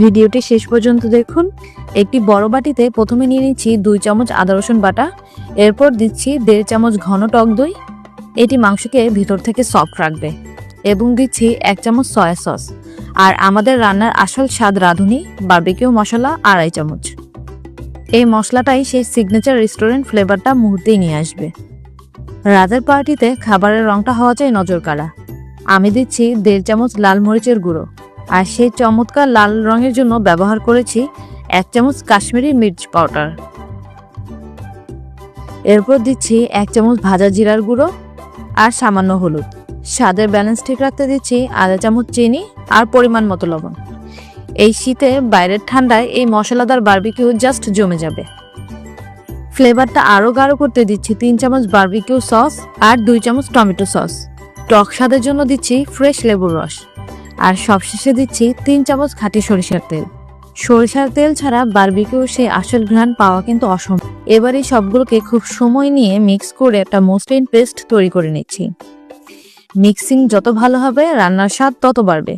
ভিডিওটি শেষ পর্যন্ত দেখুন। একটি বড় বাটিতে প্রথমে নিয়ে নিচ্ছি 2 চামচ আদা রসুন বাটা, এরপর দিচ্ছি 1.5 চামচ ঘন টক দই, এটি মাংসকে ভিতর থেকে সফট রাখবে, এবং দিচ্ছি 1 চামচ সয়া সস, আর আমাদের রান্নার আসল স্বাদ রাঁধুনি বারবিকিউ মশলা 2.5 চামচ। এই মশলাটাই সেই সিগনেচার রেস্টুরেন্ট ফ্লেভারটা মুহূর্তেই নিয়ে আসবে। রাতের পার্টিতে খাবারের রংটা হওয়া চাই নজর কাড়া। আমি দিচ্ছি 1.5 চামচ লাল মরিচের গুঁড়ো, আর সেই চমৎকার লাল রঙের জন্য ব্যবহার করেছি 1 চামচ কাশ্মীরি মির্চ পাউডার। এরপর দিচ্ছি 1 চামচ ভাজা জিরার গুঁড়ো আর সামান্য হলুদ। স্বাদের ব্যালেন্স ঠিক রাখতে দিচ্ছি 1/2 চামচ চিনি আর পরিমাণ মতো লবণ। এই শীতে বাইরের ঠান্ডায় এই মশলাদার বারবিকিউ জাস্ট জমে যাবে। ফ্লেভারটা আরও গাঢ় করতে দিচ্ছি 3 চামচ বারবিকিউ সস আর 2 চামচ টমেটো সস। টক স্বাদের জন্য দিচ্ছি ফ্রেশ লেবুর রস, আর সবশেষে দিচ্ছি 3 চামচ খাঁটি সরিষার তেল। সরিষার তেল ছাড়া বারবিকিউ সেই আসল ঘ্রাণ পাওয়া কিন্তু অসম্ভব। এবার এই সবগুলোকে খুব সময় নিয়ে মিক্স করে একটা মসৃণ পেস্ট তৈরি করে নিচ্ছি। মিক্সিং যত ভালো হবে রান্নার স্বাদ তত বাড়বে।